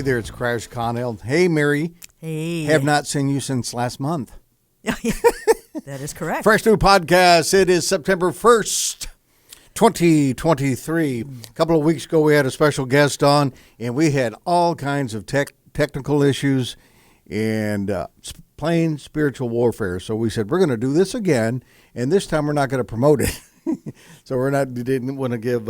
there, it's Crash Connell. Hey, Mary. Hey. Have not seen you since last month. That is correct. Fresh new podcast. It is September 1st, 2023. A couple of weeks ago, we had a special guest on, and we had all kinds of technical issues and plain spiritual warfare. So we said, we're going to do this again, and this time we're not going to promote it. So didn't want to give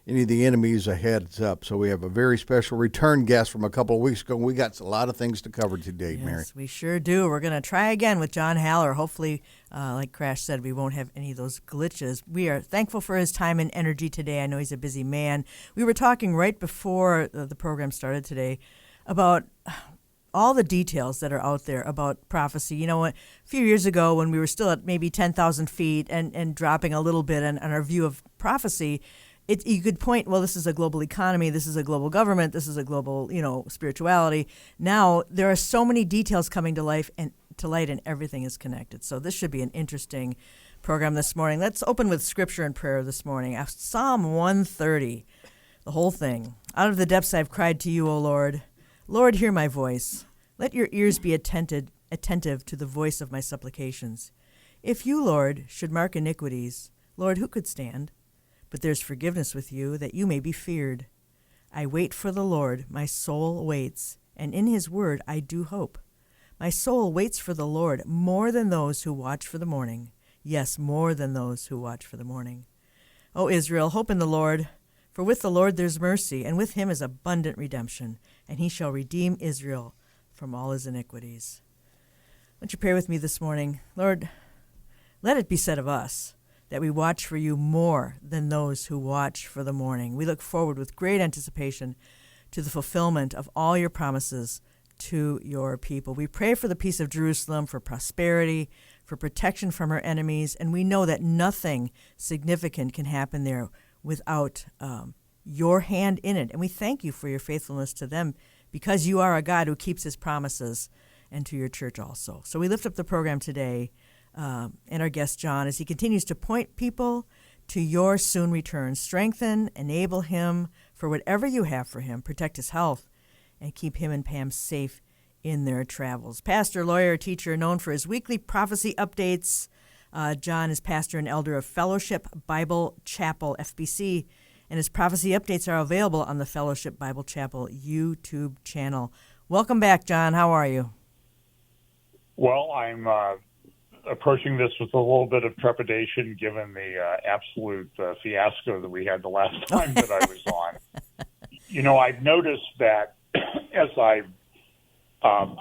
any of the enemies a heads up. So we have a very special return guest from a couple of weeks ago. We got a lot of things to cover today, yes, Mary. Yes, we sure do. We're going to try again with John Haller. Hopefully, like Crash said, we won't have any of those glitches. We are thankful for his time and energy today. I know he's a busy man. We were talking right before the program started today about all the details that are out there about prophecy. You know, a few years ago when we were still at maybe 10,000 feet and dropping a little bit on our view of prophecy, you could point, well, this is a global economy, this is a global government, this is a global, spirituality. Now there are so many details coming to light, and everything is connected. So this should be an interesting program this morning. Let's open with scripture and prayer this morning. Psalm 130, the whole thing. Out of the depths I've cried to you, O Lord. Lord, hear my voice. Let your ears be attentive to the voice of my supplications. If you, Lord, should mark iniquities, Lord, who could stand? But there's forgiveness with you, that you may be feared. I wait for the Lord, my soul waits, and in his word I do hope. My soul waits for the Lord more than those who watch for the morning. Yes, more than those who watch for the morning. O Israel, hope in the Lord, for with the Lord there's mercy, and with him is abundant redemption, and he shall redeem Israel from all his iniquities. Won't you pray with me this morning? Lord, let it be said of us that we watch for you more than those who watch for the morning. We look forward with great anticipation to the fulfillment of all your promises to your people. We pray for the peace of Jerusalem, for prosperity, for protection from her enemies, and we know that nothing significant can happen there without your hand in it. And we thank you for your faithfulness to them, because you are a God who keeps his promises, and to your church also. So we lift up the program today and our guest, John, as he continues to point people to your soon return. Strengthen, enable him for whatever you have for him. Protect his health and keep him and Pam safe in their travels. Pastor, lawyer, teacher, known for his weekly prophecy updates. John is pastor and elder of Fellowship Bible Chapel, FBC, and his prophecy updates are available on the Fellowship Bible Chapel YouTube channel. Welcome back, John. How are you? Well, I'm approaching this with a little bit of trepidation, given the absolute fiasco that we had the last time that I was on. I've noticed that as I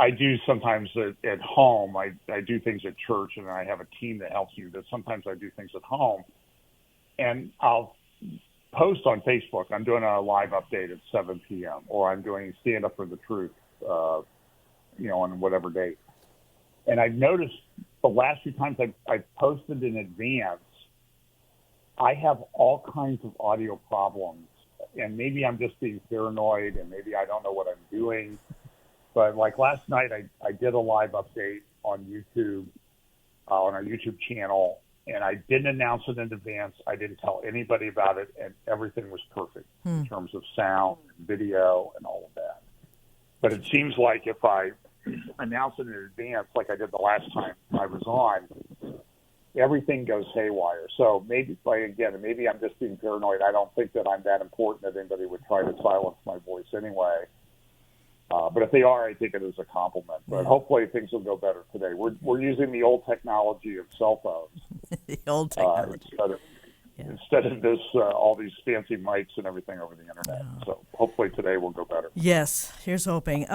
do sometimes at home, I do things at church, and I have a team that helps me, but sometimes I do things at home, and I'll post on Facebook, I'm doing a live update at 7 p.m., or I'm doing Stand Up for the Truth, on whatever date. And I've noticed the last few times I've posted in advance, I have all kinds of audio problems. And maybe I'm just being paranoid, and maybe I don't know what I'm doing. But like last night, I did a live update on YouTube, on our YouTube channel, and I didn't announce it in advance. I didn't tell anybody about it, and everything was perfect in terms of sound, video, and all of that. But it seems like if I announce it in advance, like I did the last time I was on, everything goes haywire. So maybe I'm just being paranoid. I don't think that I'm that important that anybody would try to silence my voice anyway. But if they are, I take it as a compliment. But hopefully things will go better today. We're using the old technology of cell phones. The old technology. Instead of this, all these fancy mics and everything over the internet. Yeah. So hopefully today will go better. Yes, here's hoping.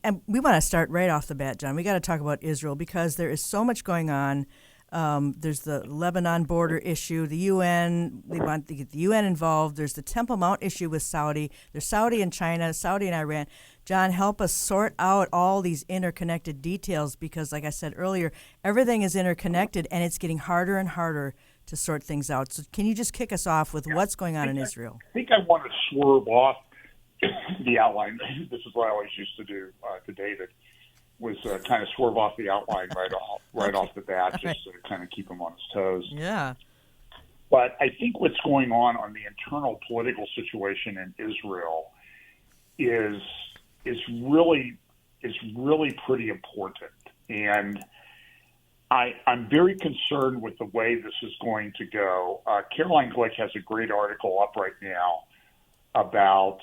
And we want to start right off the bat, John. We got to talk about Israel, because there is so much going on. There's the Lebanon border issue, the UN. They want to get the UN involved. There's the Temple Mount issue with Saudi. There's Saudi and China, Saudi and Iran. John, help us sort out all these interconnected details, because, like I said earlier, everything is interconnected, and it's getting harder and harder to sort things out. So can you just kick us off with what's going on in Israel? I think I want to swerve off the outline. This is what I always used to do to David, was kind of swerve off the outline right off the bat, just to kind of keep him on his toes. Yeah. But I think what's going on the internal political situation in Israel is really pretty important, and I'm very concerned with the way this is going to go. Caroline Glick has a great article up right now about.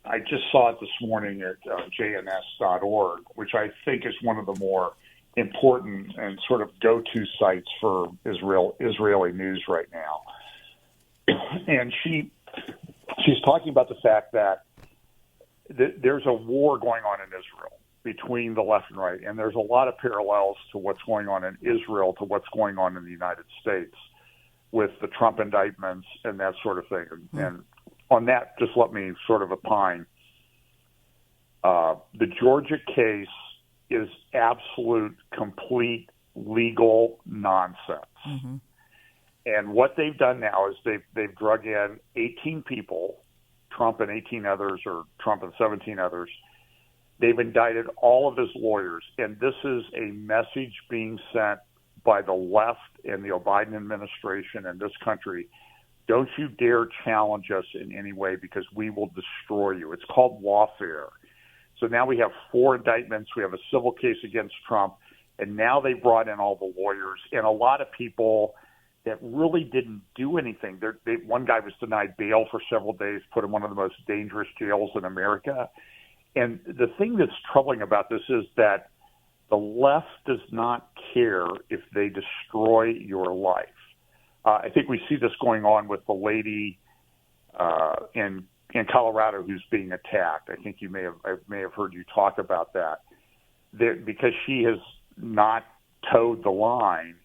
I just saw it this morning at jns.org, which I think is one of the more important and sort of go-to sites for Israeli news right now. And she's talking about the fact that there's a war going on in Israel between the left and right, and there's a lot of parallels to what's going on in Israel to what's going on in the United States with the Trump indictments and that sort of thing. And on that, just let me sort of opine. The Georgia case is absolute, complete legal nonsense. Mm-hmm. And what they've done now is they've drug in 18 people, Trump and 18 others, or Trump and 17 others. They've indicted all of his lawyers, and this is a message being sent by the left and the Biden administration in this country. Don't you dare challenge us in any way because we will destroy you. It's called lawfare. So now we have 4 indictments. We have a civil case against Trump, and now they brought in all the lawyers and a lot of people that really didn't do anything. One guy was denied bail for several days, put in one of the most dangerous jails in America. And the thing that's troubling about this is that the left does not care if they destroy your life. I think we see this going on with the lady in Colorado who's being attacked. I think I may have heard you talk about that. Because she has not towed the line,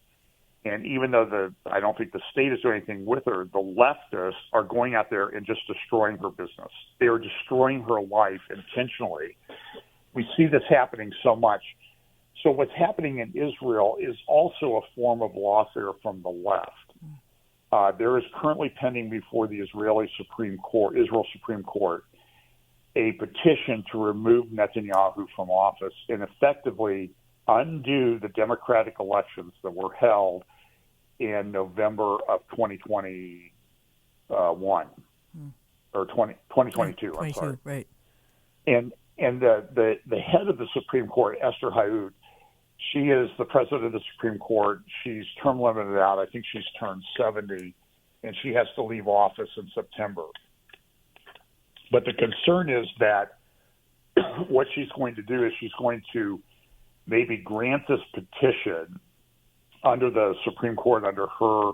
and even though I don't think the state is doing anything with her, the leftists are going out there and just destroying her business. They are destroying her life intentionally. We see this happening so much. So what's happening in Israel is also a form of lawfare from the left. There is currently pending before the Israel Supreme Court, a petition to remove Netanyahu from office and effectively undo the democratic elections that were held in November of 2021 or 2022. I'm sorry. Right. And the head of the Supreme Court, Esther Hayut, she is the president of the Supreme Court. She's term limited out. I think she's turned 70, and she has to leave office in September. But the concern is that what she's going to do is she's going to maybe grant this petition under the Supreme Court, under her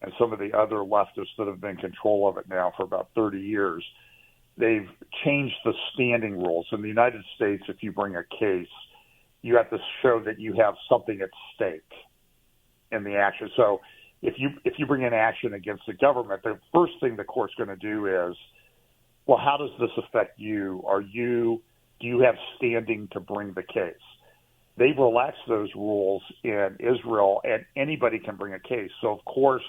and some of the other leftists that have been in control of it now for about 30 years. They've changed the standing rules. In the United States, if you bring a case, you have to show that you have something at stake in the action. So if you bring an action against the government, the first thing the court's going to do is, well, how does this affect you? Do you have standing to bring the case? They've relaxed those rules in Israel, and anybody can bring a case. So, of course,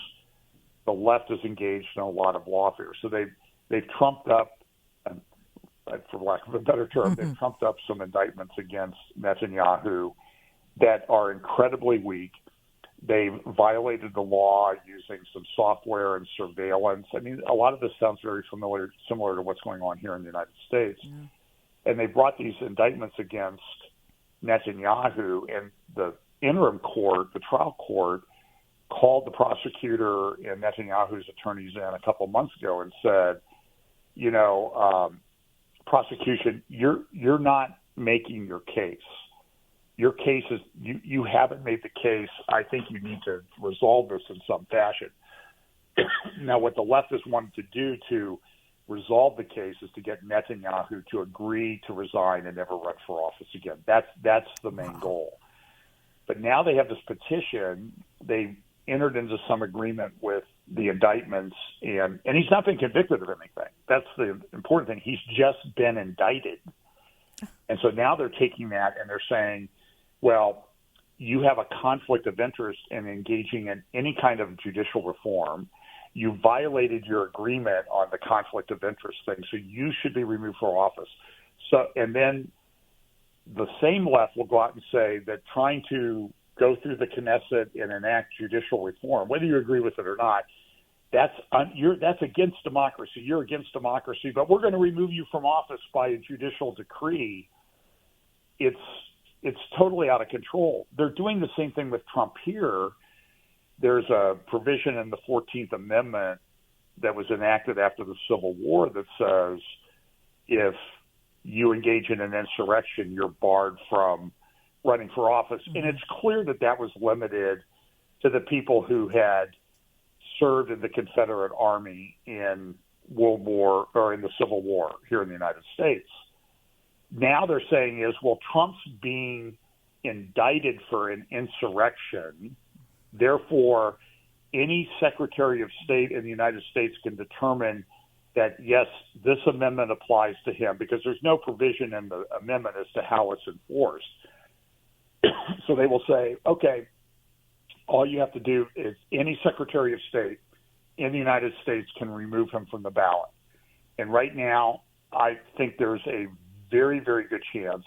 the left is engaged in a lot of lawfare. So they've trumped up, for lack of a better term, they've trumped up some indictments against Netanyahu that are incredibly weak. They've violated the law using some software and surveillance. I mean, a lot of this sounds very similar to what's going on here in the United States. Yeah. And they brought these indictments against Netanyahu, and the interim court, the trial court, called the prosecutor and Netanyahu's attorneys in a couple of months ago and said, prosecution, you're not making your case. Your case is, you haven't made the case. I think you need to resolve this in some fashion. Now, what the leftists wanted to do to resolve the case is to get Netanyahu to agree to resign and never run for office again. That's the main goal. But now they have this petition. They entered into some agreement with the indictments, and he's not been convicted of anything. That's the important thing. He's just been indicted. And so now they're taking that and they're saying, well, you have a conflict of interest in engaging in any kind of judicial reform. You violated your agreement on the conflict of interest thing, so you should be removed from office. So, and then the same left will go out and say that trying to go through the Knesset and enact judicial reform, whether you agree with it or not, that's against democracy. You're against democracy, but we're going to remove you from office by a judicial decree. It's totally out of control. They're doing the same thing with Trump here. There's a provision in the 14th Amendment that was enacted after the Civil War that says if you engage in an insurrection, you're barred from running for office. Mm-hmm. And it's clear that was limited to the people who had served in the Confederate Army in World War or in the Civil War here in the United States. Now they're saying is, well, Trump's being indicted for an insurrection. Therefore, any Secretary of State in the United States can determine that, yes, this amendment applies to him because there's no provision in the amendment as to how it's enforced. So they will say, okay, all you have to do is any Secretary of State in the United States can remove him from the ballot. And right now, I think there's a very, very good chance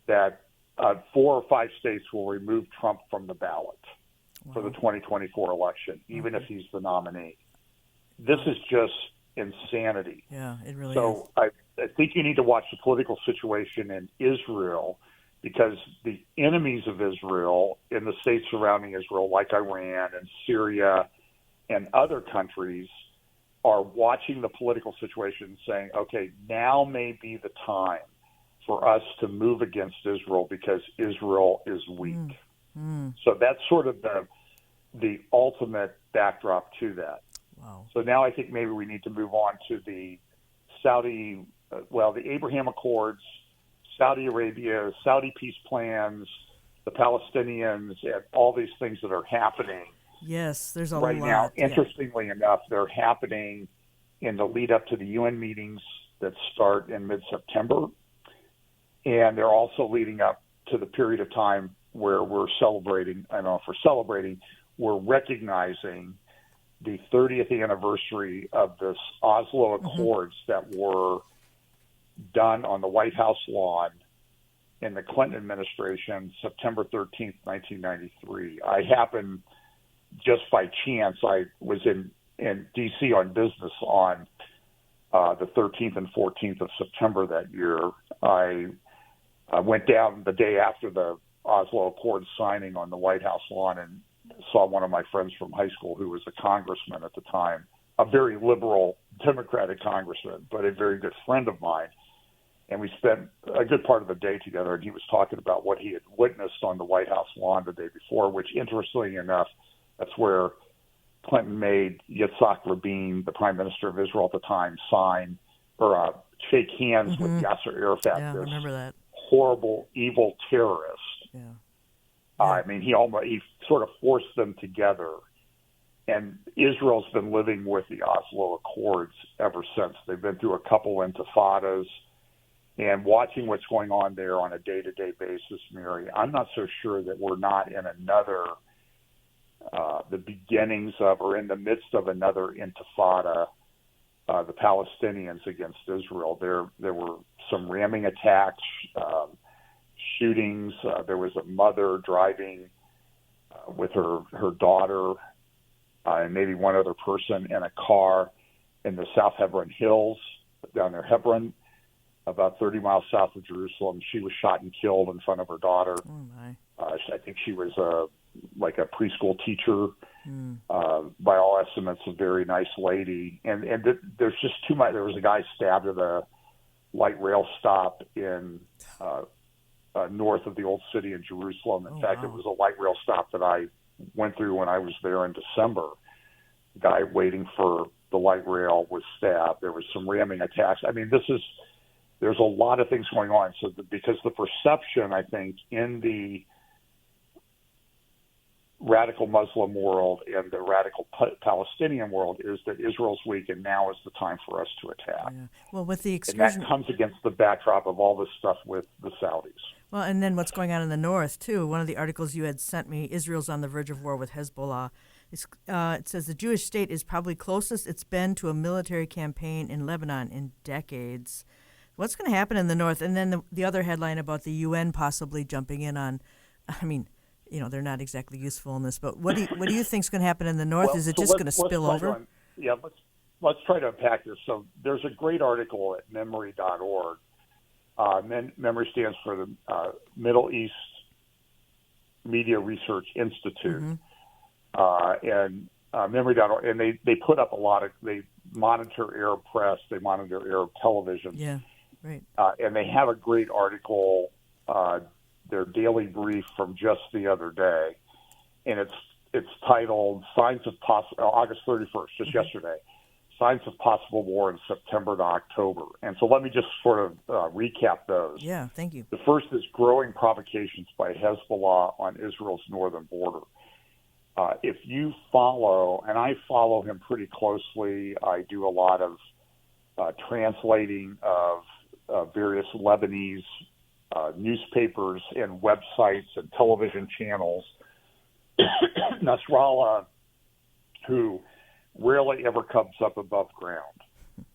that 4 or 5 states will remove Trump from the ballot for the 2024 election, even if he's the nominee. This is just insanity. Yeah, it really is. So I think you need to watch the political situation in Israel, because the enemies of Israel in the states surrounding Israel, like Iran and Syria and other countries, are watching the political situation and saying, okay, now may be the time for us to move against Israel because Israel is weak. So that's sort of the ultimate backdrop to that. Wow. So now I think maybe we need to move on to the the Abraham Accords, Saudi Arabia, Saudi peace plans, the Palestinians, and all these things that are happening. Yes, there's a right lot. Now, interestingly enough, they're happening in the lead up to the UN meetings that start in mid-September. And they're also leading up to the period of time where we're celebrating, we're recognizing the 30th anniversary of this Oslo Accords that were done on the White House lawn in the Clinton administration, September 13th, 1993. I happened, just by chance, I was in D.C. on business on the 13th and 14th of September that year. I went down the day after the Oslo Accords signing on the White House lawn and saw one of my friends from high school who was a congressman at the time, a very liberal Democratic congressman, but a very good friend of mine. And we spent a good part of the day together, and he was talking about what he had witnessed on the White House lawn the day before, which, interestingly enough, that's where Clinton made Yitzhak Rabin, the prime minister of Israel at the time, shake hands with Yasser Arafat, I this remember that. horrible, evil terrorist. Yeah. I mean, he sort of forced them together. And Israel's been living with the Oslo Accords ever since. They've been through a couple intifadas. And watching what's going on there on a day-to-day basis, Mary, I'm not so sure that we're not in another, the beginnings of or in the midst of another intifada, the Palestinians against Israel. There were some ramming attacks, shootings. There was a mother driving with her daughter and maybe one other person in a car in the South Hebron Hills, down near Hebron, about 30 miles south of Jerusalem. She was shot and killed in front of her daughter. Oh, my. I think she was a preschool teacher. By all estimates, a very nice lady. And there's just too much. There was a guy stabbed at a light rail stop in north of the old city in Jerusalem. In fact, it was a light rail stop that I went through when I was there in December. The guy waiting for the light rail was stabbed. There was some ramming attacks. I mean, there's a lot of things going on. So because the perception, I think, in the radical Muslim world and the radical Palestinian world is that Israel's weak and now is the time for us to attack. Yeah. Well, with the and that comes against the backdrop of all this stuff with the Saudis. Well, and then what's going on in the north, too. One of the articles you had sent me, Israel's on the verge of war with Hezbollah. It says the Jewish state is probably closest it's been to a military campaign in Lebanon in decades. What's going to happen in the north? And then the other headline about the UN possibly jumping in on, I mean, they're not exactly useful in this, but what do you think is going to happen in the north? Is it just going to spill over? Yeah, let's try to unpack this. So there's a great article at memory.org. Memory stands for the Middle East Media Research Institute, and memory.org, and they put up they monitor Arab press, they monitor Arab television. Yeah, right. And they have a great article, their daily brief from just the other day, and it's titled "Signs of August 31st," just yesterday. Signs of possible war in September to October. And so let me just sort of recap those. Yeah, thank you. The first is growing provocations by Hezbollah on Israel's northern border. If you follow, and I follow him pretty closely, I do a lot of translating of various Lebanese newspapers and websites and television channels. Nasrallah, who rarely ever comes up above ground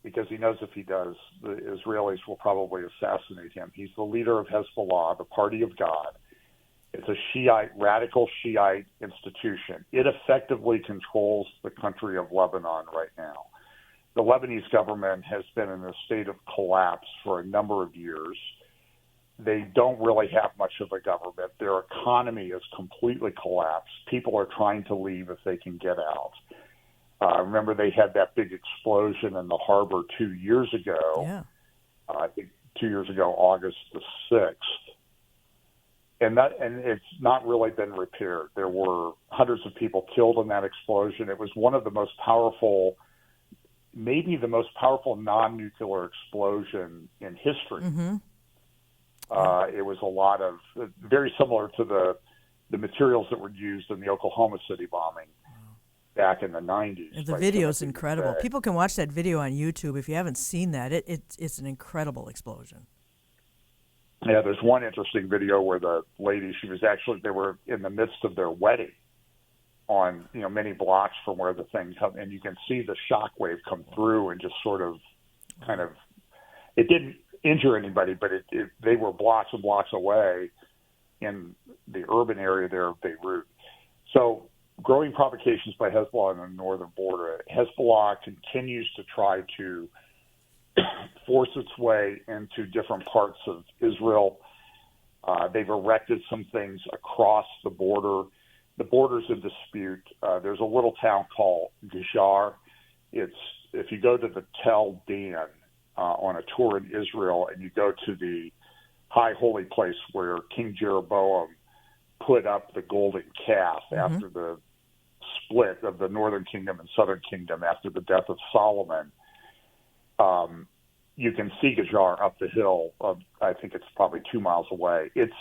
because he knows if he does, the Israelis will probably assassinate him. He's the leader of Hezbollah, the Party of God. It's a radical Shiite institution. It effectively controls the country of Lebanon right now. The Lebanese government has been in a state of collapse for a number of years. They don't really have much of a government. Their economy is completely collapsed. People are trying to leave if they can get out. Remember, they had that big explosion in the harbor 2 years ago. Yeah. I think 2 years ago, August the 6th. And it's not really been repaired. There were hundreds of people killed in that explosion. It was one of the most powerful, maybe the most powerful non-nuclear explosion in history. Mm-hmm. It was a lot of, very similar to the materials that were used in the Oklahoma City bombing back in the 90s. The video is incredible. People can watch that video on YouTube. If you haven't seen that, it's an incredible explosion. Yeah, there's one interesting video where the lady, they were in the midst of their wedding on, many blocks from where the thing come, and you can see the shock wave come through and just sort of it didn't injure anybody, but they were blocks and blocks away in the urban area there of Beirut. So growing provocations by Hezbollah on the northern border. Hezbollah continues to try to force its way into different parts of Israel. They've erected some things across the border. The border's in dispute. There's a little town called Gejar. If you go to the Tel Dan on a tour in Israel and you go to the high holy place where King Jeroboam put up the golden calf after the split of the northern kingdom and southern kingdom after the death of Solomon, you can see Gejar up the hill. I think it's probably 2 miles away. It's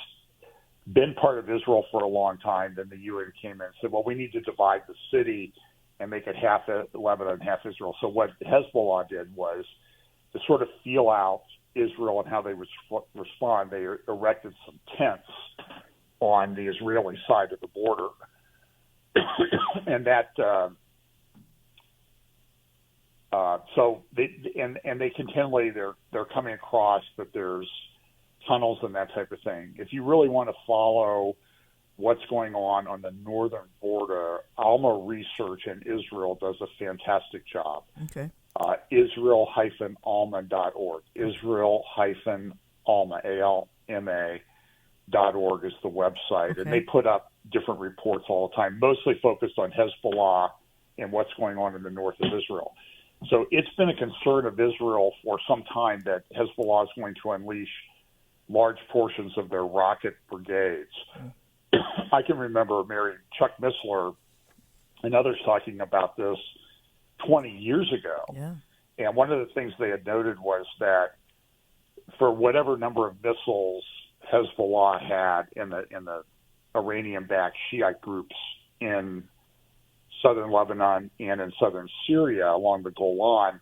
been part of Israel for a long time. Then the UN came in and said, well, we need to divide the city and make it half Lebanon, half Israel. So what Hezbollah did was to sort of feel out Israel and how they would respond. They erected some tents on the Israeli side of the border. And that... so they continually they're coming across that there's tunnels and that type of thing. If you really want to follow what's going on the northern border, Alma Research in Israel does a fantastic job. Okay. Israel-alma.org. Israel-alma, ALMA.org is the website. Okay. And they put up different reports all the time, mostly focused on Hezbollah and what's going on in the north of Israel. So it's been a concern of Israel for some time that Hezbollah is going to unleash large portions of their rocket brigades. I can remember Chuck Missler and others talking about this 20 years ago. Yeah. And one of the things they had noted was that for whatever number of missiles Hezbollah had in the Iranian-backed Shiite groups in southern Lebanon and in southern Syria along the Golan,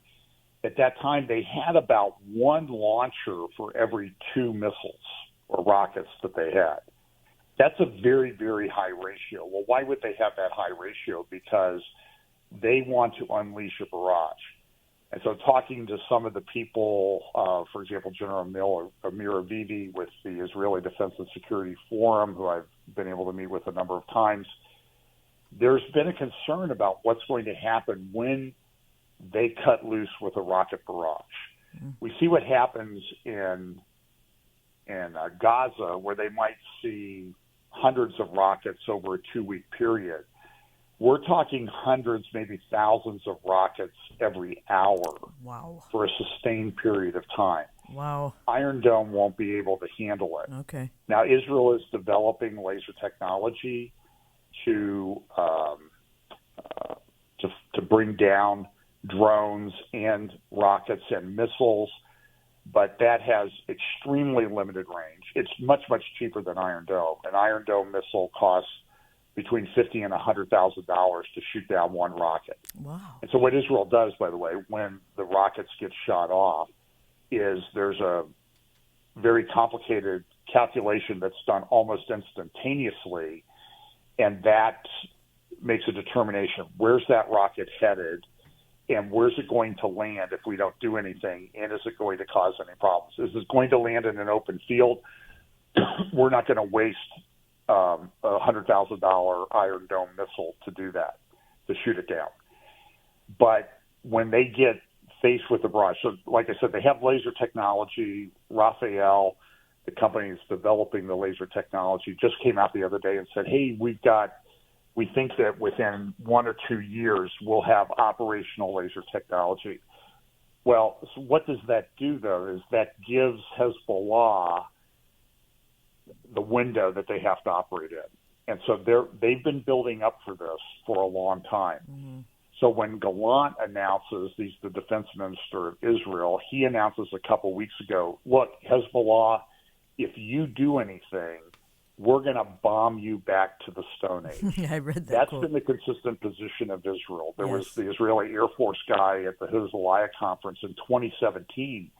at that time they had about one launcher for every 2 missiles or rockets that they had. That's a very, very high ratio. Well, why would they have that high ratio? Because they want to unleash a barrage. And so talking to some of the people, for example, General Amir Avivi with the Israeli Defense and Security Forum, who I've been able to meet with a number of times, there's been a concern about what's going to happen when they cut loose with a rocket barrage. We see what happens in Gaza, where they might see hundreds of rockets over a 2-week period. We're talking hundreds, maybe thousands of rockets every hour. Wow. For a sustained period of time. Wow. Iron Dome won't be able to handle it. Okay. Now, Israel is developing laser technology to bring down drones and rockets and missiles, but that has extremely limited range. It's much, much cheaper than Iron Dome. An Iron Dome missile costs between $50,000 and $100,000 to shoot down one rocket. Wow. And so what Israel does, by the way, when the rockets get shot off, is there's a very complicated calculation that's done almost instantaneously, and that makes a determination. Where's that rocket headed, and where's it going to land if we don't do anything, and is it going to cause any problems? Is it going to land in an open field? We're not going to waste a $100,000 Iron Dome missile to do that, to shoot it down. But when they get faced with the barrage, so like I said, they have laser technology. Raphael, the company that's developing the laser technology, just came out the other day and said, hey, we think that within 1 or 2 years we'll have operational laser technology. Well, so what does that do, though, is that gives Hezbollah the window that they have to operate in. And so they've been building up for this for a long time. Mm-hmm. So when Gallant announces, he's the defense minister of Israel, he announces a couple weeks ago, look, Hezbollah, if you do anything, we're going to bomb you back to the Stone Age. I read that. That's quote. been the consistent position of Israel. There Yes. was the Israeli Air Force guy at the Hezbollah conference in 2017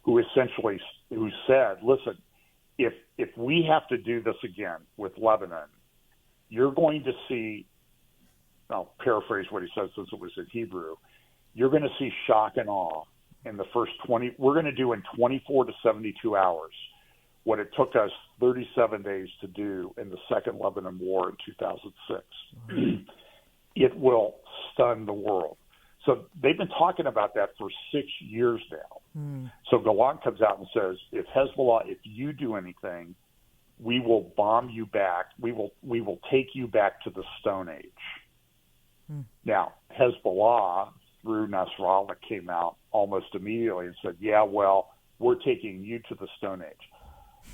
who said, listen, if we have to do this again with Lebanon, you're going to see, I'll paraphrase what he said since it was in Hebrew, you're going to see shock and awe in the first 20, we're going to do in 24 to 72 hours what it took us 37 days to do in the Second Lebanon War in 2006. Mm-hmm. It will stun the world. So they've been talking about that for 6 years now. Mm. So Gallant comes out and says, if Hezbollah, if you do anything, we will bomb you back. We will take you back to the Stone Age. Mm. Now, Hezbollah, through Nasrallah, came out almost immediately and said, yeah, well, we're taking you to the Stone Age.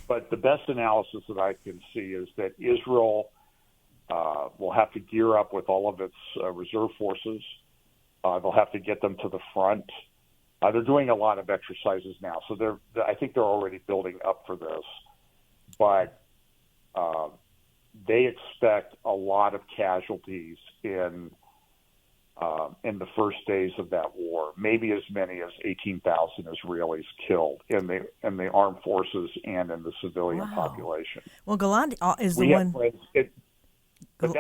But the best analysis that I can see is that Israel will have to gear up with all of its reserve forces. They'll have to get them to the front. They're doing a lot of exercises now, so I think they're already building up for this. But they expect a lot of casualties in the first days of that war. Maybe as many as 18,000 Israelis killed in the armed forces and in the civilian population. Well, Gallant is the one. But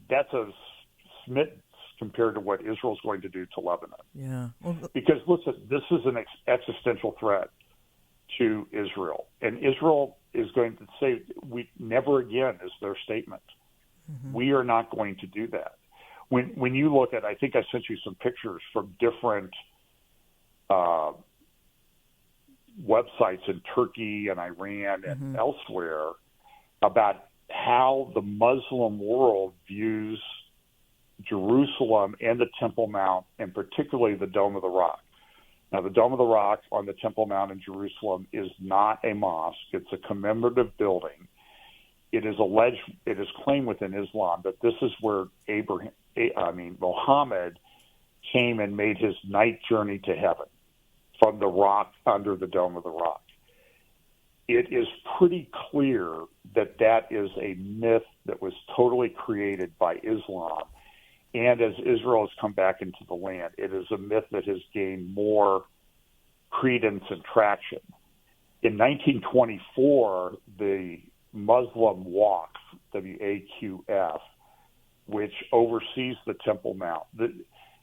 that's a smidge compared to what Israel's going to do to Lebanon. Yeah. Well, because listen, this is an existential threat to Israel, and Israel is going to say, "We never again," is their statement. Mm-hmm. We are not going to do that. When you look at, I think I sent you some pictures from different websites in Turkey and Iran and mm-hmm. elsewhere about how the Muslim world views Jerusalem and the Temple Mount, and particularly the Dome of the Rock. Now, the Dome of the Rock on the Temple Mount in Jerusalem is not a mosque. It's a commemorative building. It is claimed within Islam that this is where Muhammad came and made his night journey to heaven from the rock under the Dome of the Rock. It is pretty clear that is a myth that was totally created by Islam. And as Israel has come back into the land, it is a myth that has gained more credence and traction. In 1924, the Muslim Waqf, WAQF, which oversees the Temple Mount.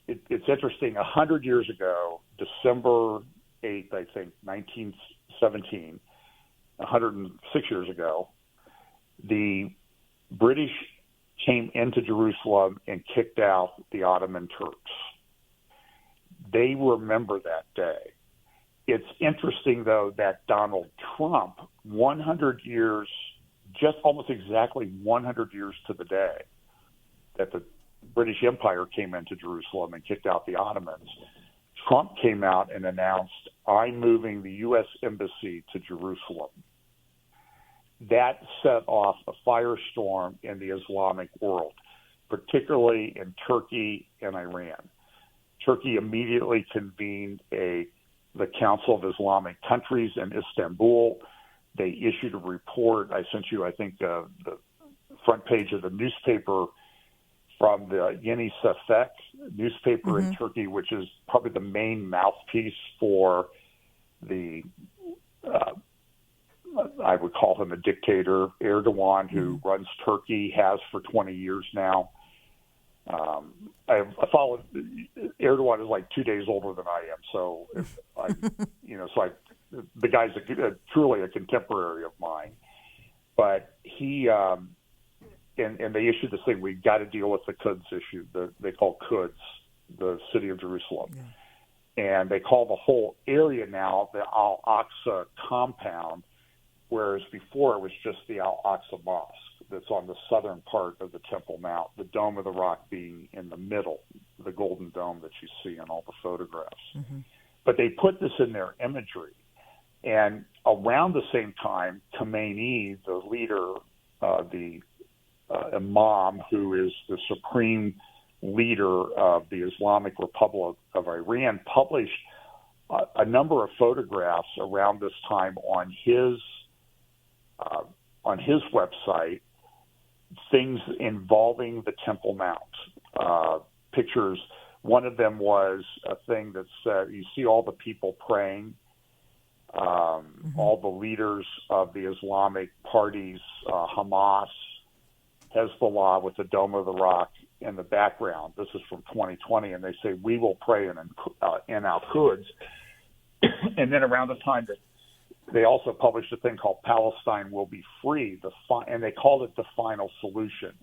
It's interesting, 100 years ago, December 8th, I think, 1917, 106 years ago, the British came into Jerusalem and kicked out the Ottoman Turks. They remember that day. It's interesting, though, that Donald Trump, 100 years, just almost exactly 100 years to the day that the British Empire came into Jerusalem and kicked out the Ottomans, Trump came out and announced, I'm moving the U.S. Embassy to Jerusalem. That set off a firestorm in the Islamic world, particularly in Turkey and Iran. Turkey immediately convened the Council of Islamic Countries in Istanbul. They issued a report. I sent you, I think, the front page of the newspaper from the Yeni Safek newspaper in Turkey, which is probably the main mouthpiece for the, I would call him a dictator, Erdogan, who runs Turkey, has for 20 years now. I follow Erdogan is like 2 days older than I am, so the guy's truly a contemporary of mine. But he and they issued this thing: we've got to deal with the Quds issue. They call Quds the city of Jerusalem, and they call the whole area now the Al-Aqsa compound, whereas before it was just the Al-Aqsa Mosque that's on the southern part of the Temple Mount, the Dome of the Rock being in the middle, the golden dome that you see in all the photographs. But they put this in their imagery. And around the same time, Khomeini, the leader, the Imam, who is the supreme leader of the Islamic Republic of Iran, published a number of photographs around this time on his website, things involving the Temple Mount, pictures. One of them was a thing that said, you see all the people praying, all the leaders of the Islamic parties, Hamas, Hezbollah with the Dome of the Rock in the background. This is from 2020, and they say, we will pray in Al-Quds. And then around the time that they also published a thing called Palestine Will Be Free, and they called it the final solution.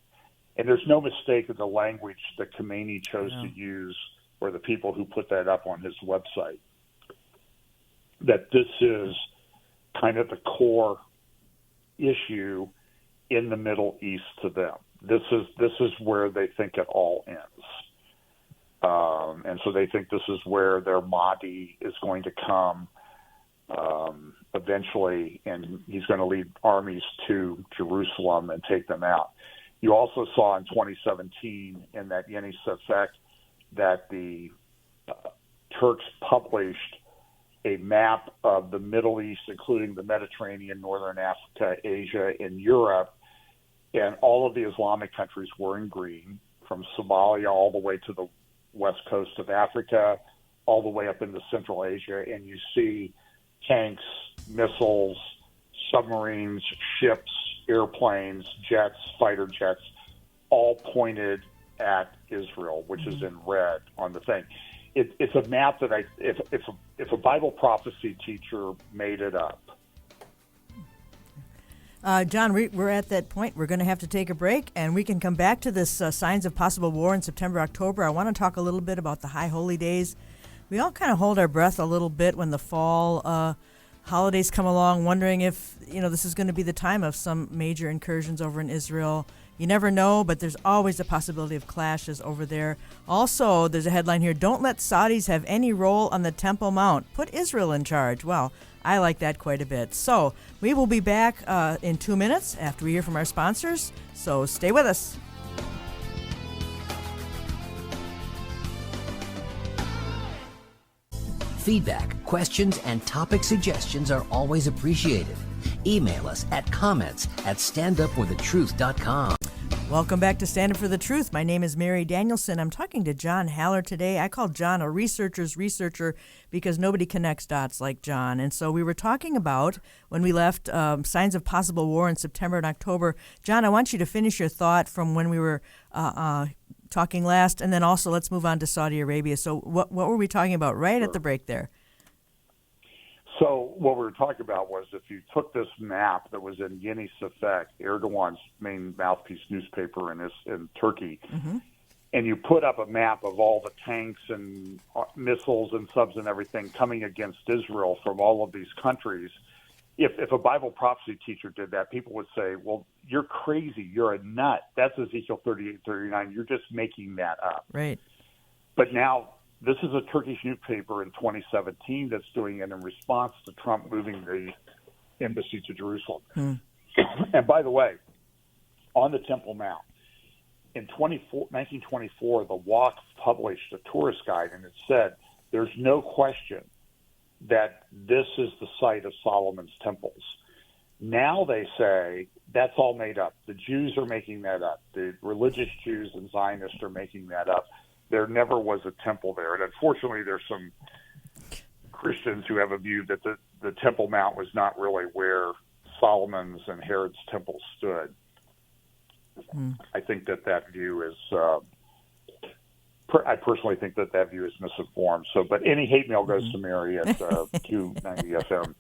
And there's no mistake in the language that Khomeini chose to use, or the people who put that up on his website, that this is kind of the core issue in the Middle East to them. This is where they think it all ends. And so they think this is where their Mahdi is going to come eventually, and he's going to lead armies to Jerusalem and take them out. You also saw in 2017 in that Yeni Safek that the Turks published a map of the Middle East, including the Mediterranean, Northern Africa, Asia, and Europe, and all of the Islamic countries were in green, from Somalia all the way to the west coast of Africa, all the way up into Central Asia, and you see tanks, missiles, submarines, ships, airplanes, jets, fighter jets, all pointed at Israel, which is in red on the thing. It's a map that if a Bible prophecy teacher made it up. John, we're at that point. We're going to have to take a break, and we can come back to this signs of possible war in September, October. I want to talk a little bit about the High Holy Days. We all kind of hold our breath a little bit when the fall holidays come along, wondering if this is going to be the time of some major incursions over in Israel. You never know, but there's always a possibility of clashes over there. Also, there's a headline here, don't let Saudis have any role on the Temple Mount. Put Israel in charge. Well, I like that quite a bit. So we will be back in 2 minutes after we hear from our sponsors. So stay with us. Feedback, questions, and topic suggestions are always appreciated. Email us at comments@standupforthetruth.com. Welcome back to Stand Up for the Truth. My name is Mary Danielsen. I'm talking to John Haller today. I call John a researcher's researcher because nobody connects dots like John. And so we were talking about, when we left, signs of possible war in September and October. John, I want you to finish your thought from when we were talking last, and then also let's move on to Saudi Arabia. So what were we talking about right at the break there? So what we were talking about was, if you took this map that was in Yeni Safek, Erdogan's main mouthpiece newspaper in Turkey, and you put up a map of all the tanks and missiles and subs and everything coming against Israel from all of these countries, if a Bible prophecy teacher did that, people would say, well, you're crazy. You're a nut. That's Ezekiel 38:39. You're just making that up. Right. But now this is a Turkish newspaper in 2017 that's doing it in response to Trump moving the embassy to Jerusalem. And by the way, on the Temple Mount, in 1924, the Waqf published a tourist guide, and it said, there's no question that this is the site of Solomon's temples. Now they say that's all made up. The Jews are making that up. The religious Jews and Zionists are making that up. There never was a temple there. And unfortunately, there's some Christians who have a view that the Temple Mount was not really where Solomon's and Herod's temples stood. I think that view is, I personally think that view is misinformed. So, but any hate mail goes to Mary at Q90 FM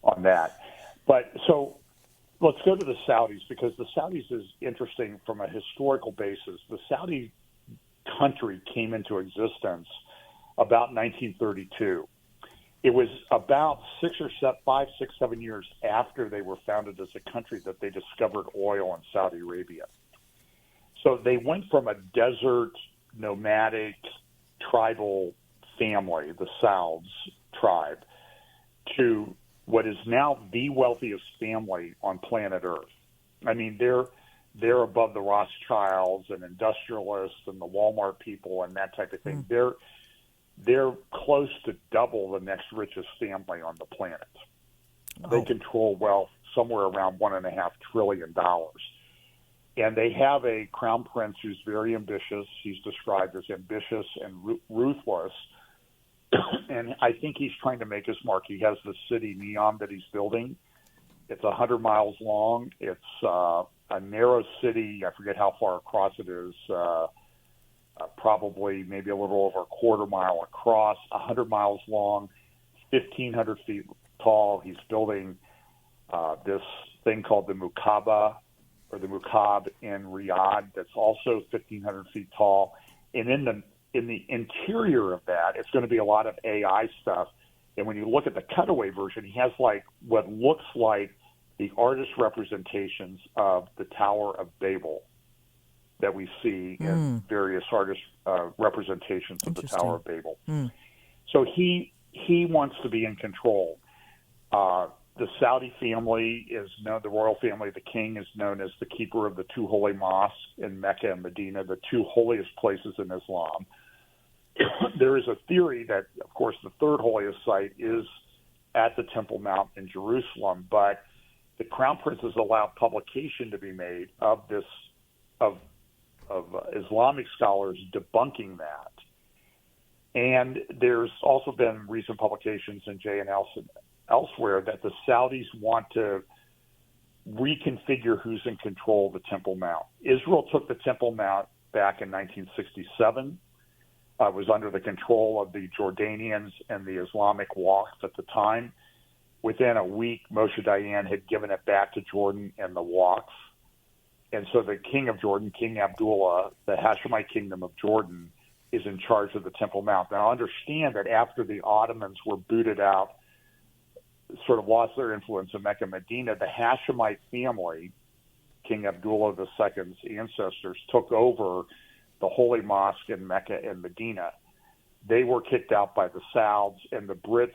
on that. But so let's go to the Saudis, because the Saudis is interesting from a historical basis. The Saudi country came into existence about 1932. It was about 5, 6, 7 years after they were founded as a country that they discovered oil in Saudi Arabia. So they went from a desert, nomadic, tribal family, the Sauds tribe, to what is now the wealthiest family on planet Earth. I mean, they're above the Rothschilds and industrialists and the Walmart people and that type of thing. They're close to double the next richest family on the planet. Oh. They control wealth somewhere around $1.5 trillion. And they have a crown prince who's very ambitious. He's described as ambitious and ruthless. And I think he's trying to make his mark. He has the city Neom that he's building. It's 100 miles long. It's a narrow city. I forget how far across it is. Probably maybe a little over a quarter mile across, 100 miles long, 1,500 feet tall. He's building this thing called the Mukaaba, or the Mukab in Riyadh, that's also 1,500 feet tall. And in the interior of that, it's going to be a lot of AI stuff. And when you look at the cutaway version, he has like what looks like the artist representations of the Tower of Babel that we see in various artist representations of the Tower of Babel. So he wants to be in control. The Saudi family is known, the royal family, the king is known as the keeper of the two holy mosques in Mecca and Medina, the two holiest places in Islam. There is a theory that, of course, the third holiest site is at the Temple Mount in Jerusalem, but the Crown Prince has allowed publication to be made of Islamic scholars debunking that. And there's also been recent publications in Jay and elsewhere that the Saudis want to reconfigure who's in control of the Temple Mount. Israel took the Temple Mount back in 1967. It was under the control of the Jordanians and the Islamic Waqf at the time. Within a week, Moshe Dayan had given it back to Jordan and the Waqf. And so the king of Jordan, King Abdullah, the Hashemite kingdom of Jordan, is in charge of the Temple Mount. Now, understand that after the Ottomans were booted out, sort of lost their influence in Mecca and Medina, the Hashemite family, King Abdullah II's ancestors, took over the Holy Mosque in Mecca and Medina. They were kicked out by the Sauds, and the Brits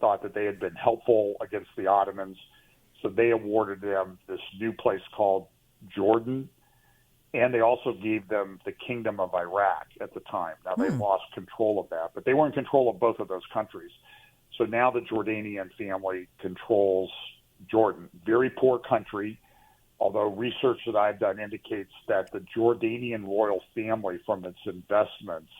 thought that they had been helpful against the Ottomans, so they awarded them this new place called Jordan, and they also gave them the Kingdom of Iraq at the time. Now, they lost control of that, but they were in control of both of those countries. So now the Jordanian family controls Jordan. Very poor country, although research that I've done indicates that the Jordanian royal family, from its investments,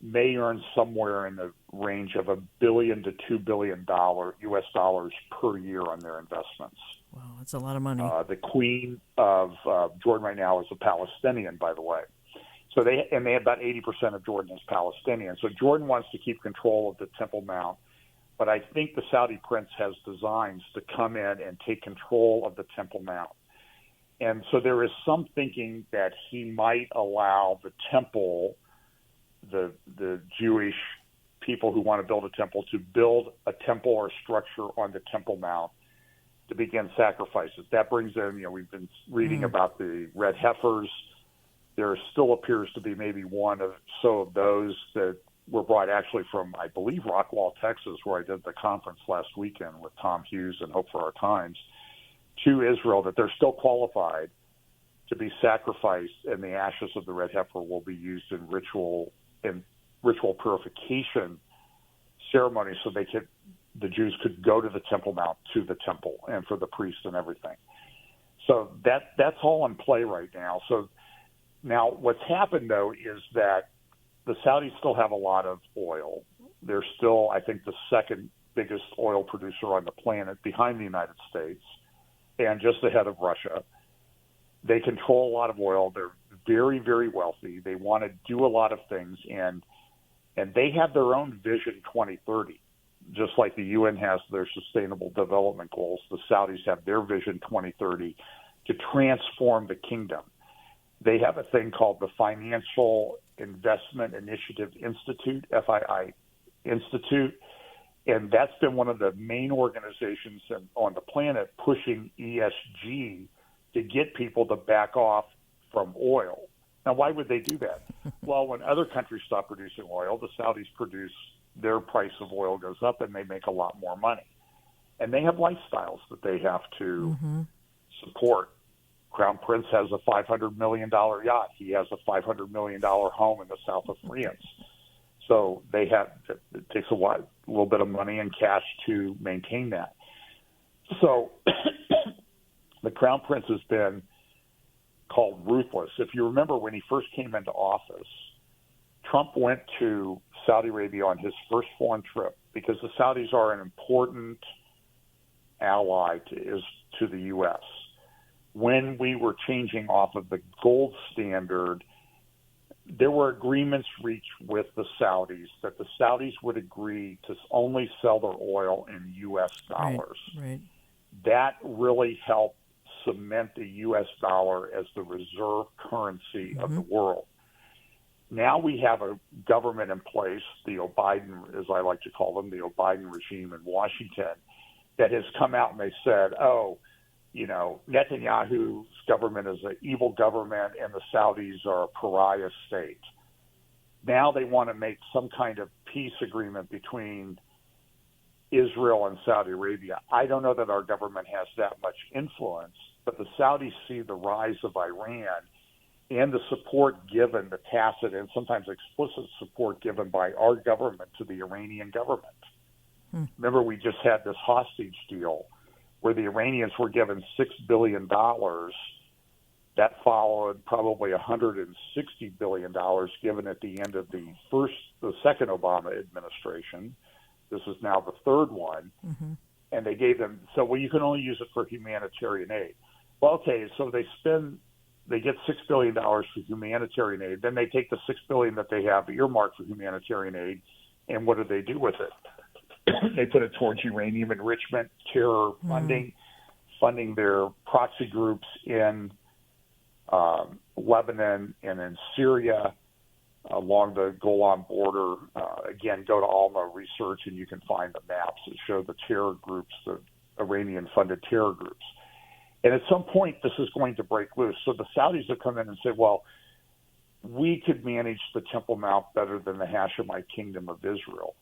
may earn somewhere in the range of $1 billion to $2 billion U.S. dollars per year on their investments. Wow, that's a lot of money. The Queen of Jordan right now is a Palestinian, by the way. So they have about 80% of Jordan is Palestinian. So Jordan wants to keep control of the Temple Mount, but I think the Saudi prince has designs to come in and take control of the Temple Mount. And so there is some thinking that he might allow the temple, the Jewish people who want to build a temple, to build a temple or structure on the Temple Mount to begin sacrifices. That brings in, we've been reading about the red heifers. There still appears to be maybe one of those that were brought actually from, I believe, Rockwall, Texas, where I did the conference last weekend with Tom Hughes and Hope for Our Times, to Israel, that they're still qualified to be sacrificed, and the ashes of the red heifer will be used in ritual purification ceremonies, so the Jews could go to the Temple Mount, to the temple, and for the priests and everything. So that's all in play right now. So now what's happened, though, is that the Saudis still have a lot of oil. They're still, I think, the second biggest oil producer on the planet, behind the United States and just ahead of Russia. They control a lot of oil. They're very, very wealthy. They want to do a lot of things, and they have their own Vision 2030. Just like the UN has their Sustainable Development Goals, the Saudis have their Vision 2030 to transform the kingdom. They have a thing called the Financial Investment Initiative Institute, FII Institute, and that's been one of the main organizations on the planet pushing ESG to get people to back off from oil. Now, why would they do that? Well, when other countries stop producing oil, the Saudis produce, their price of oil goes up, and they make a lot more money. And they have lifestyles that they have to support. Crown Prince has a $500 million yacht. He has a $500 million home in the south of France. So it takes a little bit of money and cash to maintain that. So the Crown Prince has been called ruthless. If you remember, when he first came into office, Trump went to Saudi Arabia on his first foreign trip because the Saudis are an important ally to the U.S. When we were changing off of the gold standard, there were agreements reached with the Saudis that the Saudis would agree to only sell their oil in U.S. dollars. Right. That really helped cement the U.S. dollar as the reserve currency of the world. Now we have a government in place, the Biden, as I like to call them, the Biden regime in Washington, that has come out and they said, Netanyahu's government is an evil government and the Saudis are a pariah state. Now they want to make some kind of peace agreement between Israel and Saudi Arabia. I don't know that our government has that much influence, but the Saudis see the rise of Iran and the support given, the tacit and sometimes explicit support given by our government to the Iranian government. Remember, we just had this hostage deal where the Iranians were given $6 billion. That followed probably $160 billion given at the end of the second Obama administration. This is now the third one. And they gave them, you can only use it for humanitarian aid. Well, okay, so they get $6 billion for humanitarian aid. Then they take the $6 billion that they have earmarked for humanitarian aid, and what do they do with it? They put it towards uranium enrichment, terror funding their proxy groups in Lebanon and in Syria along the Golan border. Again, go to Alma Research and you can find the maps that show the terror groups, the Iranian-funded terror groups. And at some point, this is going to break loose. So the Saudis have come in and said, well, we could manage the Temple Mount better than the Hashemite Kingdom of Israel.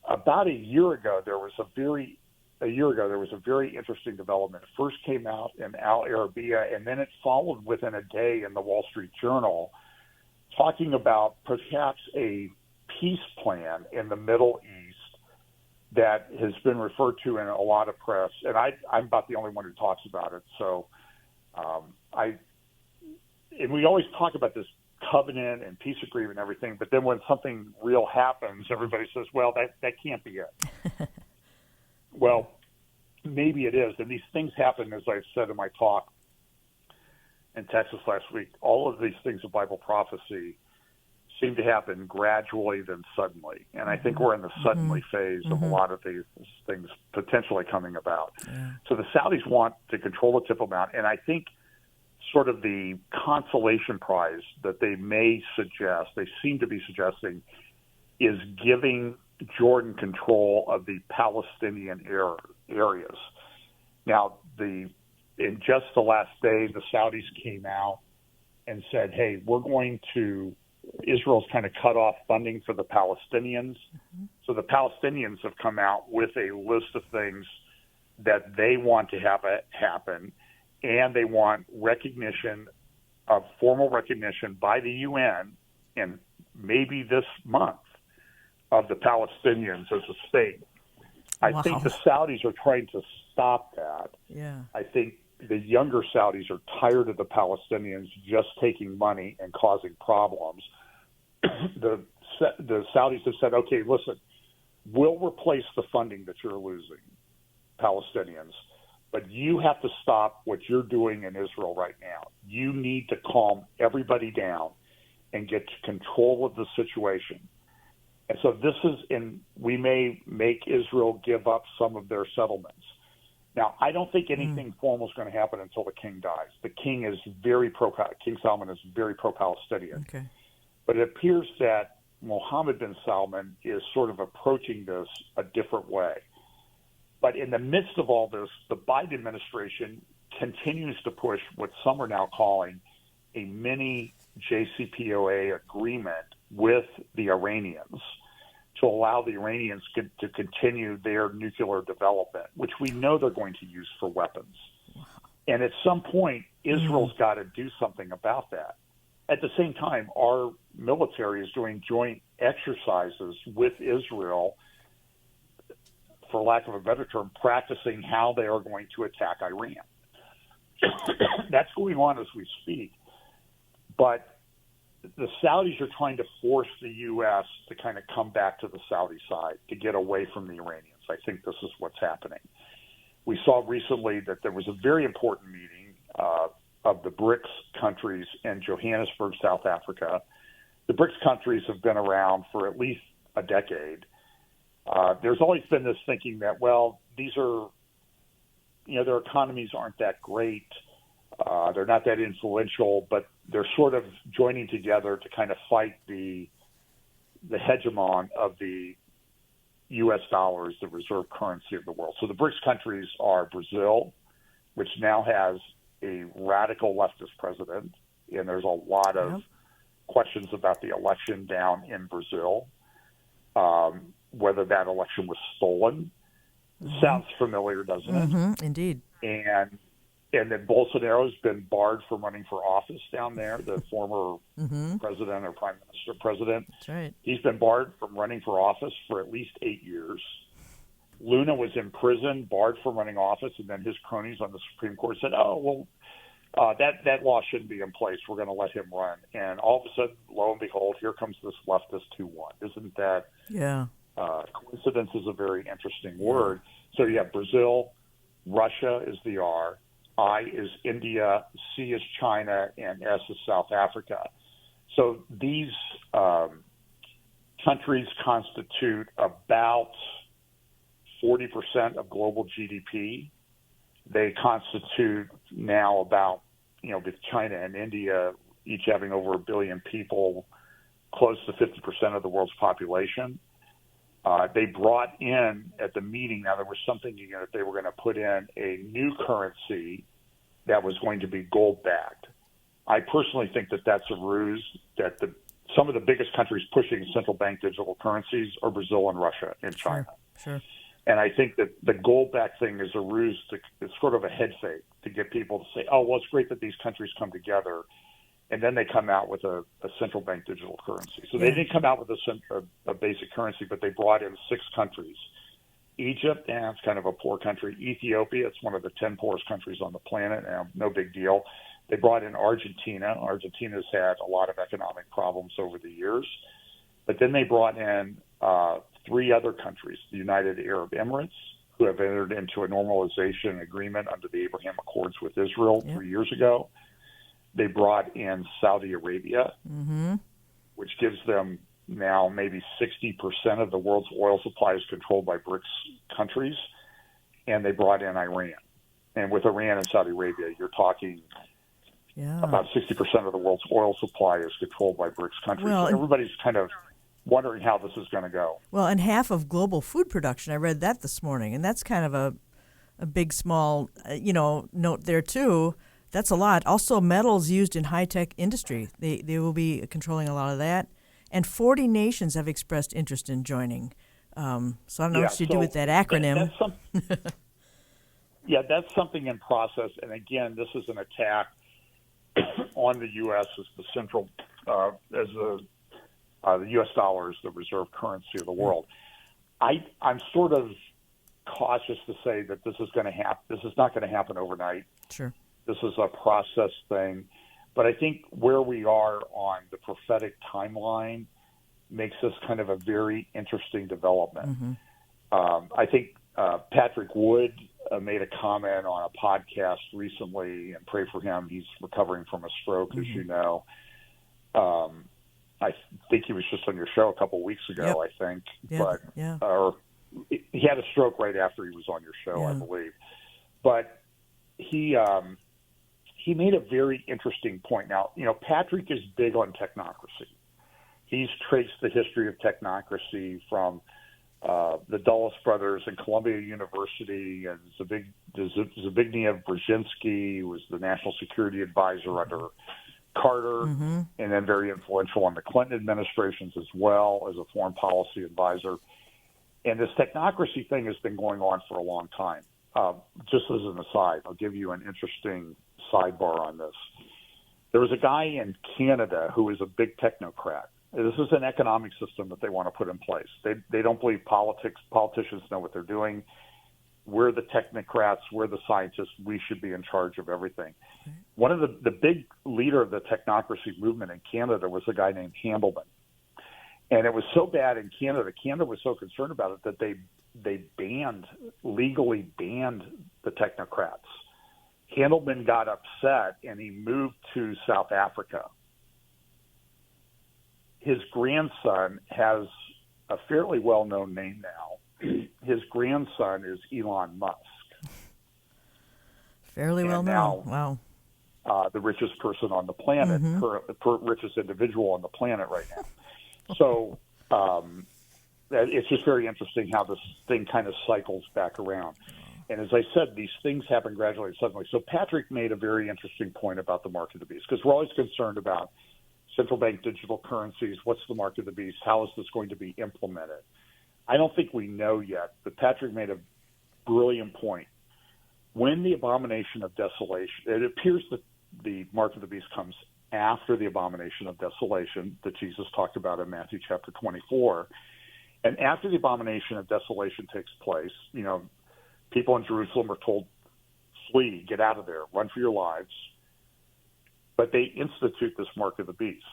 About a year ago, there was a very interesting development. It first came out in Al Arabiya, and then it followed within a day in the Wall Street Journal, talking about perhaps a peace plan in the Middle East that has been referred to in a lot of press, and I'm about the only one who talks about it. So, and we always talk about this covenant and peace agreement and everything, but then when something real happens, everybody says, well, that can't be it. Well, maybe it is. And these things happen, as I said in my talk in Texas last week. All of these things of Bible prophecy seem to happen gradually then suddenly. And I think we're in the suddenly phase of a lot of these things potentially coming about. Yeah. So the Saudis want to control the Temple Mount, and I think sort of the consolation prize that they may suggest, they seem to be suggesting, is giving Jordan control of the Palestinian areas. Now, in just the last day, the Saudis came out and said, hey, Israel's kind of cut off funding for the Palestinians. Mm-hmm. So the Palestinians have come out with a list of things that they want to have happen, and they want formal recognition by the UN, and maybe this month, of the Palestinians as a state. I think the Saudis are trying to stop that. Yeah. I think the younger Saudis are tired of the Palestinians just taking money and causing problems. The Saudis have said, okay, listen, we'll replace the funding that you're losing, Palestinians, but you have to stop what you're doing in Israel right now. You need to calm everybody down and get control of the situation. And so we may make Israel give up some of their settlements. Now, I don't think anything formal is going to happen until the king dies. The king is King Salman is very pro-Palestinian. Okay. But it appears that Mohammed bin Salman is sort of approaching this a different way. But in the midst of all this, the Biden administration continues to push what some are now calling a mini JCPOA agreement with the Iranians to allow the Iranians to continue their nuclear development, which we know they're going to use for weapons. Wow. And at some point, Israel's got to do something about that. At the same time, our military is doing joint exercises with Israel, for lack of a better term, practicing how they are going to attack Iran. That's going on as we speak. But the Saudis are trying to force the U.S. to kind of come back to the Saudi side, to get away from the Iranians. I think this is what's happening. We saw recently that there was a very important meeting of the BRICS countries in Johannesburg, South Africa. The BRICS countries have been around for at least a decade. There's always been this thinking that, well, these are, their economies aren't that great. They're not that influential, but they're sort of joining together to kind of fight the hegemon of the U.S. dollar as the reserve currency of the world. So the BRICS countries are Brazil, which now has a radical leftist president, and there's a lot of questions about the election down in Brazil, whether that election was stolen. Mm-hmm. Sounds familiar, doesn't it? Mm-hmm, indeed. And then Bolsonaro's been barred from running for office down there, the former president or prime minister president. That's right. He's been barred from running for office for at least 8 years. Luna was in prison, barred from running office, and then his cronies on the Supreme Court said, that law shouldn't be in place. We're going to let him run. And all of a sudden, lo and behold, here comes this leftist 2-1. Isn't that coincidence is a very interesting word. So you have Brazil, Russia is the R, I is India, C is China, and S is South Africa. So these countries constitute about 40% of global GDP. They constitute now about, with China and India each having over 1 billion people, close to 50% of the world's population. They brought in at the meeting, now there was something that they were going to put in a new currency that was going to be gold-backed. I personally think that that's a ruse, that some of the biggest countries pushing central bank digital currencies are Brazil and Russia and China. Sure. And I think that the gold-backed thing is a ruse, it's sort of a head fake to get people to say, oh, well, it's great that these countries come together. And then they come out with a central bank digital currency. So they didn't come out with a basic currency, but they brought in 6 countries. Egypt, it's kind of a poor country. Ethiopia, it's one of the 10 poorest countries on the planet. No big deal. They brought in Argentina. Argentina's had a lot of economic problems over the years. But then they brought in 3 other countries, the United Arab Emirates, who have entered into a normalization agreement under the Abraham Accords with Israel 3 years ago. They brought in Saudi Arabia, which gives them now maybe 60% of the world's oil supply is controlled by BRICS countries. And they brought in Iran. And with Iran and Saudi Arabia, you're talking Yeah. About 60% of the world's oil supply is controlled by BRICS countries. Well, so everybody's kind of wondering how this is going to go. Well, and half of global food production, I read that this morning, and that's kind of a big, small, note there, too. That's a lot. Also, metals used in high-tech industry, they will be controlling a lot of that. And 40 nations have expressed interest in joining. So I don't know what you do with that acronym. That's something in process. And again, this is an attack on the U.S. as the central, as the U.S. dollar is the reserve currency of the world. I'm sort of cautious to say that this is going to happen. This is not going to happen overnight. Sure. This is a process thing. But I think where we are on the prophetic timeline makes this kind of a very interesting development. Mm-hmm. I think Patrick Wood made a comment on a podcast recently, and pray for him. He's recovering from a stroke, as you know. I think he was just on your show a couple of weeks ago, I think. Or he had a stroke right after he was on your show, I believe. But he made a very interesting point. Now, Patrick is big on technocracy. He's traced the history of technocracy from the Dulles brothers and Columbia University, and Zbigniew Brzezinski was the national security advisor under Carter, and then very influential on the Clinton administrations as well as a foreign policy advisor. And this technocracy thing has been going on for a long time. Just as an aside, I'll give you an interesting sidebar on this. There was a guy in Canada who is a big technocrat. This is an economic system that they want to put in place. They don't believe politicians know what they're doing. We're the technocrats. We're the scientists. We should be in charge of everything. Okay. One of the big leader of the technocracy movement in Canada was a guy named Handelman. And it was so bad in Canada. Canada was so concerned about it that they legally banned the technocrats. Handelman got upset and he moved to South Africa. His grandson has a fairly well-known name now. His grandson is Elon Musk. Fairly well-known. Wow. The richest person on the planet, richest individual on the planet right now. So it's just very interesting how this thing kind of cycles back around. And as I said, these things happen gradually and suddenly. So Patrick made a very interesting point about the mark of the beast, because we're always concerned about central bank digital currencies. What's the mark of the beast? How is this going to be implemented? I don't think we know yet, but Patrick made a brilliant point. When the abomination of desolation, it appears that the mark of the beast comes after the abomination of desolation that Jesus talked about in Matthew chapter 24. And after the abomination of desolation takes place, people in Jerusalem are told, flee, get out of there, run for your lives. But they institute this mark of the beast.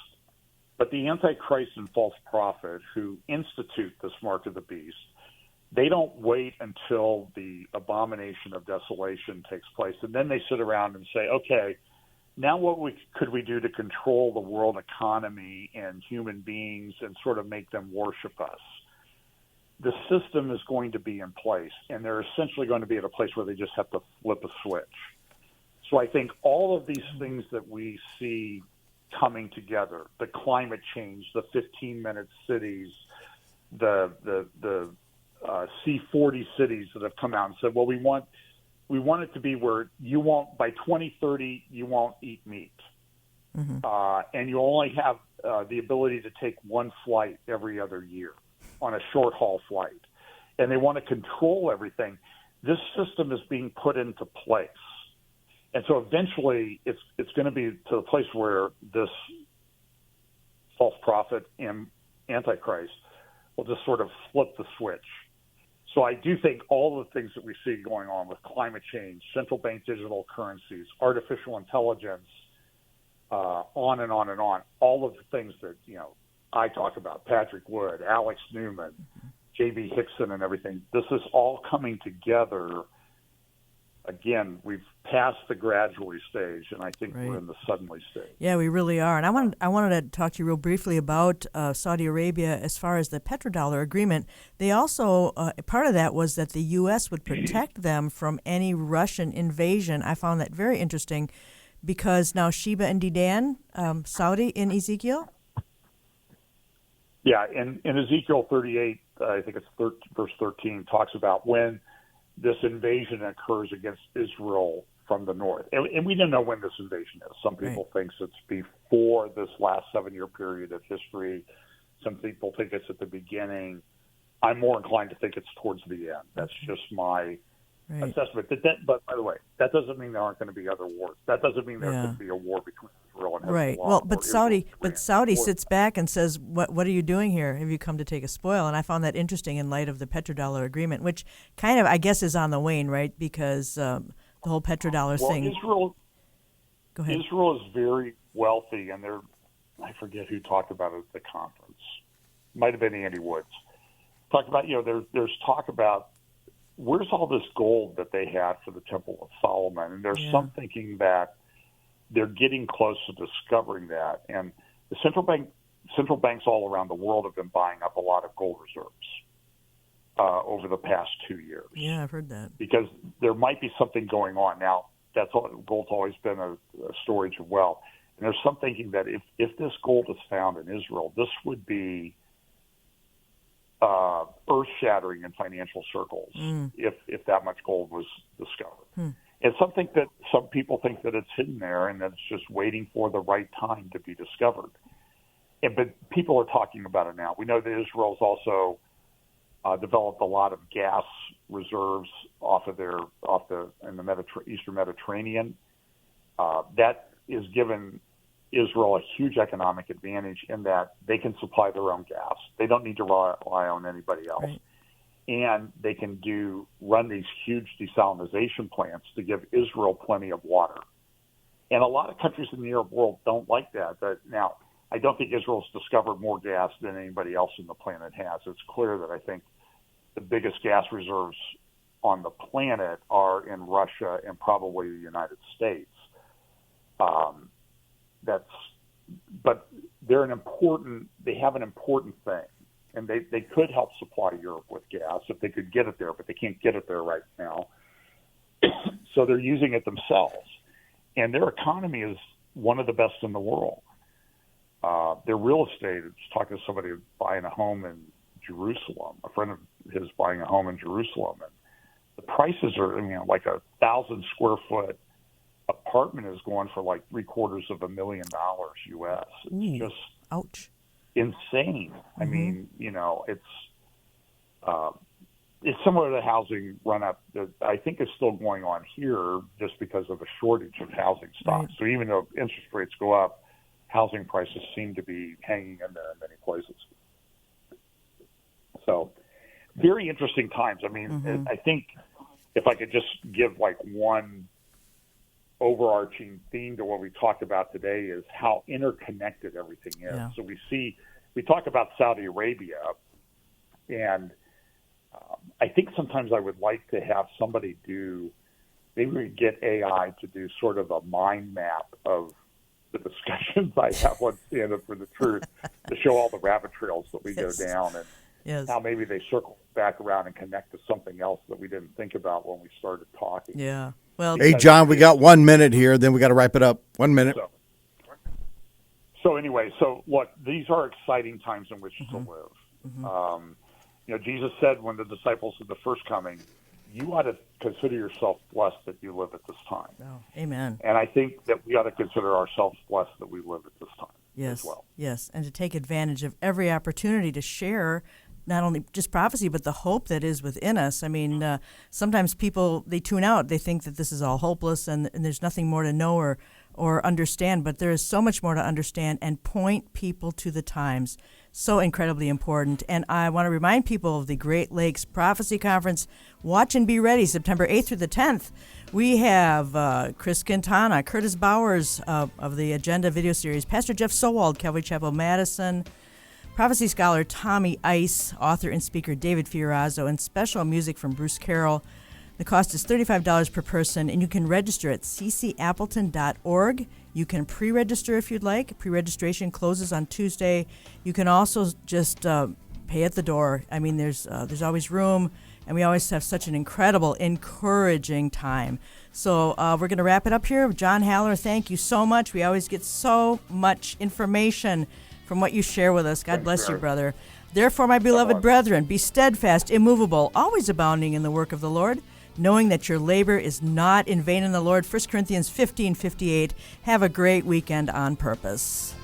But the Antichrist and false prophet who institute this mark of the beast, they don't wait until the abomination of desolation takes place. And then they sit around and say, okay, now what could we do to control the world economy and human beings and sort of make them worship us? The system is going to be in place, and they're essentially going to be at a place where they just have to flip a switch. So I think all of these things that we see coming together, the climate change, the 15-minute cities, the C40 cities that have come out and said, well, we want it to be where you won't, by 2030, you won't eat meat. And you only have the ability to take one flight every other year on a short-haul flight. And they want to control everything. This system is being put into place. And so eventually it's going to be to the place where this false prophet and Antichrist will just sort of flip the switch. So I do think all the things that we see going on with climate change, central bank digital currencies, artificial intelligence, on and on and on, all of the things that, I talk about, Patrick Wood, Alex Newman, J.B. Hickson and everything, this is all coming together. Again, we've passed the gradually stage, and I think we're in the suddenly stage. Yeah, we really are. And I wanted to talk to you real briefly about Saudi Arabia as far as the petrodollar agreement. They also, part of that was that the U.S. would protect them from any Russian invasion. I found that very interesting because now Sheba and Dedan, Saudi in Ezekiel? Yeah, in Ezekiel 38, I think it's verse 13, talks about when this invasion occurs against Israel from the north. And we don't know when this invasion is. Some people think it's before this last 7-year period of history. Some people think it's at the beginning. I'm more inclined to think it's towards the end. That's just my assessment. But by the way, that doesn't mean there aren't going to be other wars. That doesn't mean there's going to be a war between Israel and Hezbollah. Right. Well, but Saudi sits back and says, "What are you doing here? Have you come to take a spoil?" And I found that interesting in light of the petrodollar agreement, which kind of, I guess, is on the wane, right? Because the whole petrodollar thing. Israel. Go ahead. Israel is very wealthy, and I forget who talked about it at the conference. Might have been Andy Woods. Talked about, there's talk about where's all this gold that they had for the Temple of Solomon, and there's some thinking that they're getting close to discovering that. And the central banks all around the world have been buying up a lot of gold reserves over the past 2 years. Yeah, I've heard that. Because there might be something going on. Now, gold's always been a storage of wealth. And there's some thinking that if this gold is found in Israel, this would be earth-shattering in financial circles if that much gold was discovered. And some people think that it's hidden there and that it's just waiting for the right time to be discovered. But people are talking about it now. We know that Israel's also developed a lot of gas reserves in the Eastern Mediterranean. That is given Israel a huge economic advantage in that they can supply their own gas. They don't need to rely on anybody else. Right. And they can run these huge desalination plants to give Israel plenty of water. And a lot of countries in the Arab world don't like that. But now, I don't think Israel's discovered more gas than anybody else on the planet has. It's clear that I think the biggest gas reserves on the planet are in Russia and probably the United States. But they have an important thing, and they could help supply Europe with gas if they could get it there, but they can't get it there right now. So they're using it themselves, and their economy is one of the best in the world. Their real estate, I was talking to somebody buying a home in Jerusalem, a friend of his buying a home in Jerusalem, and the prices are, like 1,000 square foot apartment is going for like $750,000 US. It's just ouch, insane. I mean, it's similar to the housing run up that I think is still going on here just because of a shortage of housing stock. Right. So even though interest rates go up, housing prices seem to be hanging in there in many places. So very interesting times. I mean, I think if I could just give like one overarching theme to what we talked about today is how interconnected everything is. Yeah. So we talk about Saudi Arabia, and I think sometimes I would like to have somebody maybe we get AI to do sort of a mind map of the discussions I have on Stand Up for the Truth to show all the rabbit trails that we go down and how maybe they circle back around and connect to something else that we didn't think about when we started talking. Yeah. Well, hey, John, we got 1 minute here, then we got to wrap it up. 1 minute. So anyway, look, these are exciting times in which to live. Jesus said when the disciples of the first coming, you ought to consider yourself blessed that you live at this time. Oh, amen. And I think that we ought to consider ourselves blessed that we live at this time as well. Yes, and to take advantage of every opportunity to share not only just prophecy, but the hope that is within us. I mean, sometimes people, they tune out. They think that this is all hopeless and there's nothing more to know or understand. But there is so much more to understand, and point people to the times. So incredibly important. And I want to remind people of the Great Lakes Prophecy Conference. Watch and be ready, September 8th through the 10th. We have Chris Quintana, Curtis Bowers of the Agenda video series, Pastor Jeff Sowald, Calvary Chapel, Madison, prophecy scholar Tommy Ice, author and speaker David Fiorazzo, and special music from Bruce Carroll. The cost is $35 per person, and you can register at ccappleton.org. You can pre-register if you'd like. Pre-registration closes on Tuesday. You can also just pay at the door. I mean, there's always room, and we always have such an incredible, encouraging time. So we're going to wrap it up here. John Haller, thank you so much. We always get so much information from what you share with us. God Thanks, bless you, Mary. brother. Therefore, my beloved brethren, be steadfast, immovable, always abounding in the work of the Lord, knowing that your labor is not in vain in the Lord. 1 Corinthians 15:58. Have a great weekend on purpose.